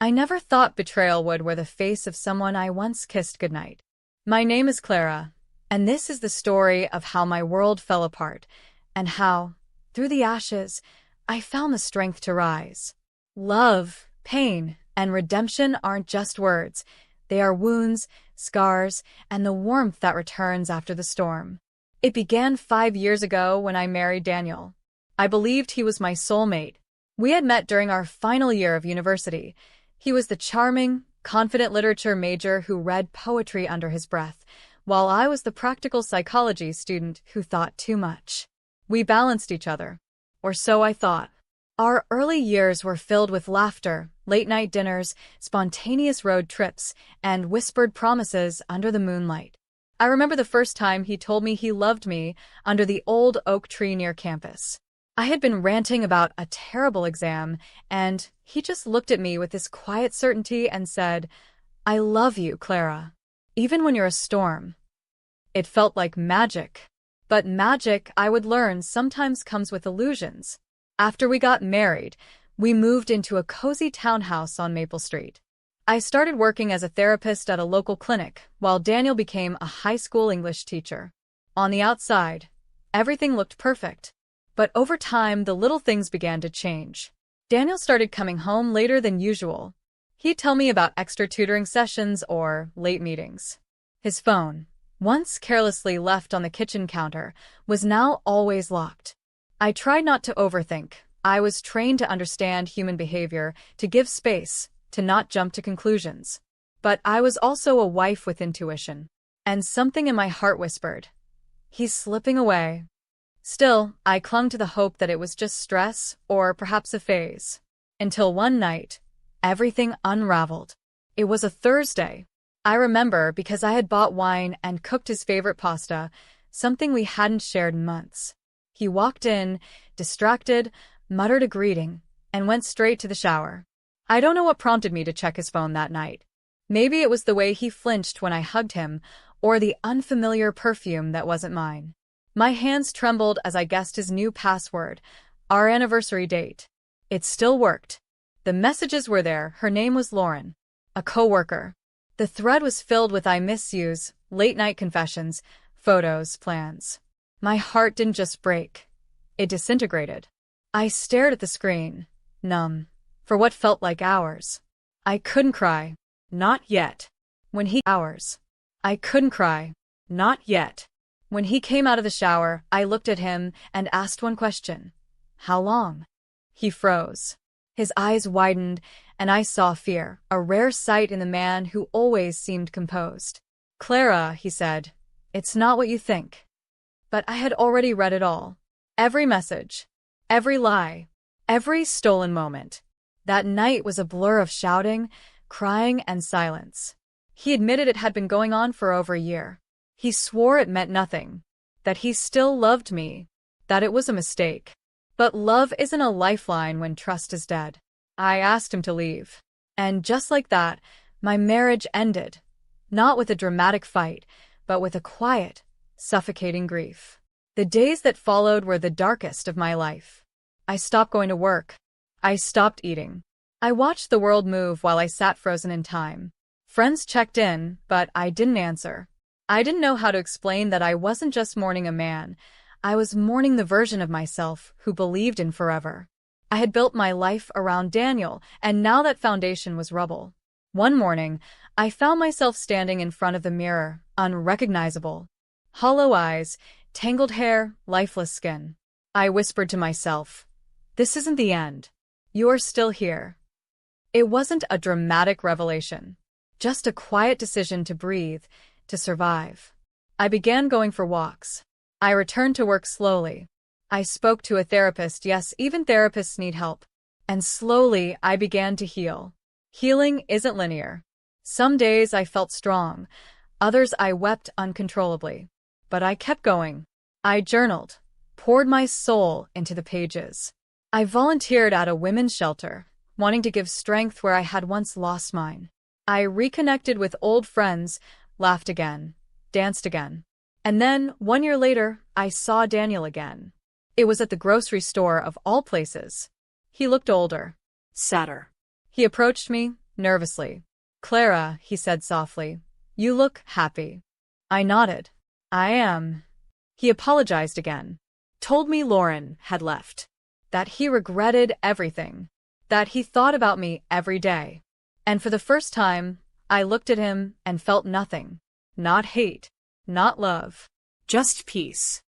I never thought betrayal would wear the face of someone I once kissed goodnight. My name is Clara, and this is the story of how my world fell apart, and how, through the ashes, I found the strength to rise. Love, pain, and redemption aren't just words. They are wounds, scars, and the warmth that returns after the storm. It began 5 years ago when I married Daniel. I believed he was my soulmate. We had met during our final year of university. He was the charming, confident literature major who read poetry under his breath, while I was the practical psychology student who thought too much. We balanced each other. Or so I thought. Our early years were filled with laughter, late-night dinners, spontaneous road trips, and whispered promises under the moonlight. I remember the first time he told me he loved me under the old oak tree near campus. I had been ranting about a terrible exam, and he just looked at me with this quiet certainty and said, "I love you, Clara, even when you're a storm." It felt like magic. But magic, I would learn, sometimes comes with illusions. After we got married, we moved into a cozy townhouse on Maple Street. I started working as a therapist at a local clinic, while Daniel became a high school English teacher. On the outside, everything looked perfect. But over time, the little things began to change. Daniel started coming home later than usual. He'd tell me about extra tutoring sessions or late meetings. His phone, once carelessly left on the kitchen counter, was now always locked. I tried not to overthink. I was trained to understand human behavior, to give space, to not jump to conclusions. But I was also a wife with intuition. And something in my heart whispered, "He's slipping away." Still, I clung to the hope that it was just stress, or perhaps a phase. Until one night, everything unraveled. It was a Thursday. I remember because I had bought wine and cooked his favorite pasta, something we hadn't shared in months. He walked in, distracted, muttered a greeting, and went straight to the shower. I don't know what prompted me to check his phone that night. Maybe it was the way he flinched when I hugged him, or the unfamiliar perfume that wasn't mine. My hands trembled as I guessed his new password, our anniversary date. It still worked. The messages were there. Her name was Lauren, a coworker. The thread was filled with "I miss yous," late-night confessions, photos, plans. My heart didn't just break. It disintegrated. I stared at the screen, numb, for what felt like hours. I couldn't cry. Not yet. I couldn't cry. Not yet. When he came out of the shower, I looked at him and asked one question. "How long?" He froze. His eyes widened, and I saw fear, a rare sight in the man who always seemed composed. "Clara," he said, "it's not what you think." But I had already read it all. Every message. Every lie. Every stolen moment. That night was a blur of shouting, crying, and silence. He admitted it had been going on for over a year. He swore it meant nothing, that he still loved me, that it was a mistake. But love isn't a lifeline when trust is dead. I asked him to leave. And just like that, my marriage ended. Not with a dramatic fight, but with a quiet, suffocating grief. The days that followed were the darkest of my life. I stopped going to work. I stopped eating. I watched the world move while I sat frozen in time. Friends checked in, but I didn't answer. I didn't know how to explain that I wasn't just mourning a man. I was mourning the version of myself who believed in forever. I had built my life around Daniel, and now that foundation was rubble. One morning, I found myself standing in front of the mirror, unrecognizable. Hollow eyes, tangled hair, lifeless skin. I whispered to myself, "This isn't the end. You're still here." It wasn't a dramatic revelation, just a quiet decision to breathe, to survive. I began going for walks. I returned to work slowly. I spoke to a therapist. Yes, even therapists need help. And slowly, I began to heal. Healing isn't linear. Some days I felt strong. Others I wept uncontrollably. But I kept going. I journaled, poured my soul into the pages. I volunteered at a women's shelter, wanting to give strength where I had once lost mine. I reconnected with old friends, laughed again, danced again. And then, 1 year later, I saw Daniel again. It was at the grocery store of all places. He looked older, sadder. He approached me, nervously. "Clara," he said softly, "you look happy." I nodded. "I am." He apologized again. Told me Lauren had left. That he regretted everything. That he thought about me every day. And for the first time, I looked at him and felt nothing. Not hate. Not love. Just peace.